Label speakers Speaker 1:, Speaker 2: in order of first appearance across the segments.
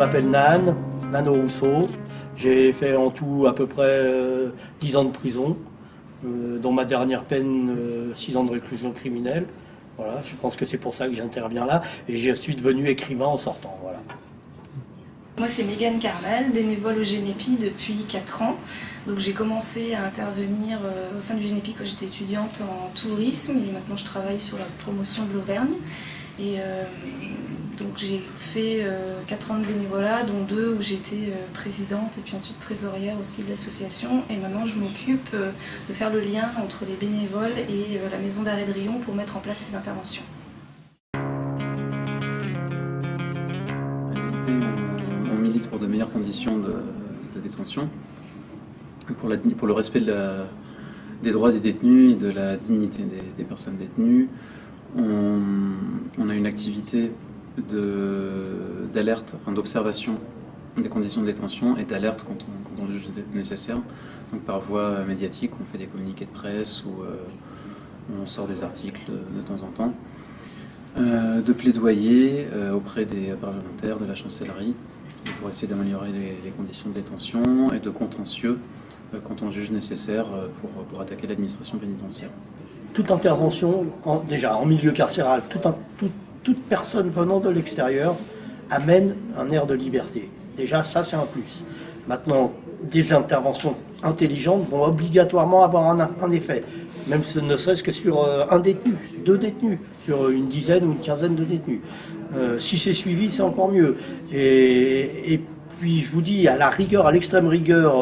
Speaker 1: m'appelle Nano Rousseau. J'ai fait en tout à peu près 10 ans de prison, dont ma dernière peine, 6 ans de réclusion criminelle. Voilà, je pense que c'est pour ça que j'interviens là. Et je suis devenu écrivain en sortant. Voilà.
Speaker 2: Moi, c'est Mégane Carmel, bénévole au Génépi depuis 4 ans. Donc, j'ai commencé à intervenir au sein du Génépi quand j'étais étudiante en tourisme et maintenant je travaille sur la promotion de l'Auvergne. Et donc, j'ai fait 4 ans de bénévolat, dont 2 où j'étais présidente et puis ensuite trésorière aussi de l'association. Et maintenant, je m'occupe de faire le lien entre les bénévoles et la maison d'arrêt de Riom pour mettre en place ces interventions.
Speaker 3: On milite pour de meilleures conditions de détention, pour le respect des droits des détenus et de la dignité des personnes détenues. On a une activité d'alerte, d'observation des conditions de détention et d'alerte quand on le juge nécessaire. Donc par voie médiatique, on fait des communiqués de presse ou on sort des articles de temps en temps. De plaidoyer auprès des parlementaires, de la chancellerie, pour essayer d'améliorer les conditions de détention et de contentieux quand on juge nécessaire pour attaquer l'administration pénitentiaire.
Speaker 1: Toute intervention, déjà en milieu carcéral, toute personne venant de l'extérieur amène un air de liberté. Déjà, ça c'est un plus. Maintenant, des interventions intelligentes vont obligatoirement avoir un effet, même ne serait-ce que sur un détenu, 2 détenus, sur une dizaine ou une quinzaine de détenus. Si c'est suivi, c'est encore mieux. Et puis, je vous dis, à la rigueur, à l'extrême rigueur,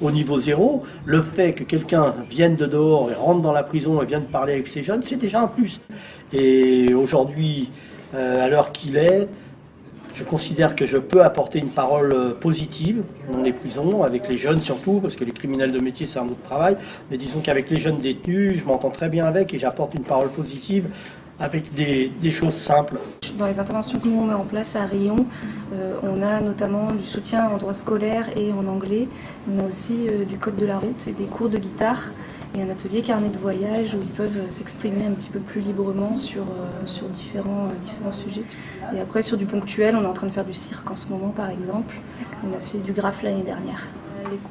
Speaker 1: au niveau 0, le fait que quelqu'un vienne de dehors et rentre dans la prison et vienne parler avec ces jeunes, c'est déjà un plus. Et aujourd'hui, à l'heure qu'il est, je considère que je peux apporter une parole positive dans les prisons, avec les jeunes surtout, parce que les criminels de métier, c'est un autre travail. Mais disons qu'avec les jeunes détenus, je m'entends très bien avec et j'apporte une parole positive avec des choses simples.
Speaker 2: Dans les interventions que nous on met en place à Riom, on a notamment du soutien en droit scolaire et en anglais. On a aussi du code de la route et des cours de guitare et un atelier carnet de voyage où ils peuvent s'exprimer un petit peu plus librement sur différents sujets. Et après sur du ponctuel, on est en train de faire du cirque en ce moment par exemple. On a fait du graphe l'année dernière.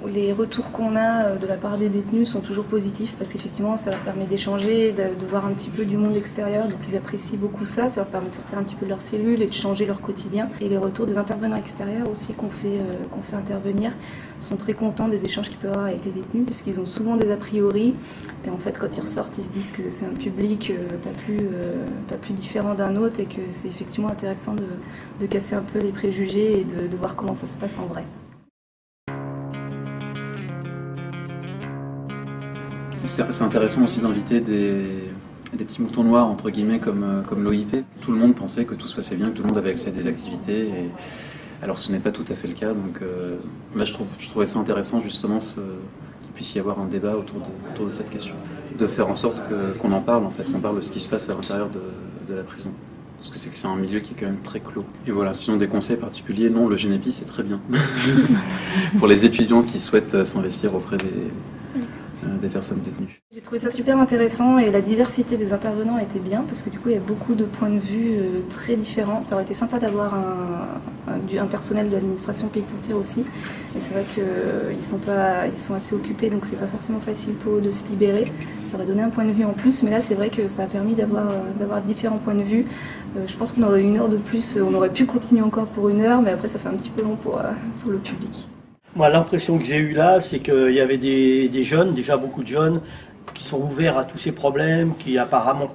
Speaker 2: Les retours qu'on a de la part des détenus sont toujours positifs parce qu'effectivement ça leur permet d'échanger, de voir un petit peu du monde extérieur, donc ils apprécient beaucoup ça, ça leur permet de sortir un petit peu de leur cellule et de changer leur quotidien. Et les retours des intervenants extérieurs aussi qu'on fait intervenir sont très contents des échanges qu'ils peuvent avoir avec les détenus parce qu'ils ont souvent des a priori et en fait quand ils ressortent ils se disent que c'est un public pas plus différent d'un autre et que c'est effectivement intéressant de casser un peu les préjugés et de voir comment ça se passe en vrai.
Speaker 3: C'est intéressant aussi d'inviter des petits moutons noirs, entre guillemets, comme l'OIP. Tout le monde pensait que tout se passait bien, que tout le monde avait accès à des activités, alors ce n'est pas tout à fait le cas. Donc là, je trouvais ça intéressant, justement, qu'il puisse y avoir un débat autour de cette question. De faire en sorte qu'on en parle, en fait, qu'on parle de ce qui se passe à l'intérieur de la prison. Parce que c'est un milieu qui est quand même très clos. Et voilà, sinon des conseils particuliers, non, le Génépi, c'est très bien. Pour les étudiants qui souhaitent s'investir auprès des personnes détenues.
Speaker 2: J'ai trouvé ça super intéressant et la diversité des intervenants était bien parce que du coup il y a beaucoup de points de vue très différents. Ça aurait été sympa d'avoir un personnel de l'administration pénitentiaire aussi. Et c'est vrai qu'ils sont assez occupés donc c'est pas forcément facile pour eux de se libérer. Ça aurait donné un point de vue en plus, mais là c'est vrai que ça a permis d'avoir différents points de vue. Je pense qu'on aurait 1 heure de plus, on aurait pu continuer encore pour 1 heure, mais après ça fait un petit peu long pour le public.
Speaker 1: Moi, l'impression que j'ai eue là, c'est qu'il y avait des jeunes, déjà beaucoup de jeunes, qui sont ouverts à tous ces problèmes, qui apparemment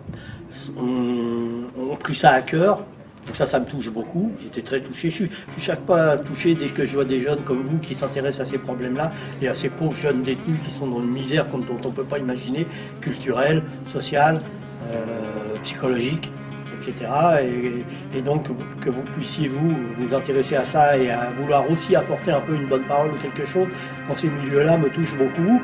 Speaker 1: ont pris ça à cœur. Donc ça me touche beaucoup. J'étais très touché. Je suis chaque fois touché dès que je vois des jeunes comme vous qui s'intéressent à ces problèmes-là et à ces pauvres jeunes détenus qui sont dans une misère dont on ne peut pas imaginer, culturelle, sociale, psychologique, etc. Et donc que vous puissiez vous intéresser à ça et à vouloir aussi apporter un peu une bonne parole ou quelque chose dans ces milieux-là me touche beaucoup.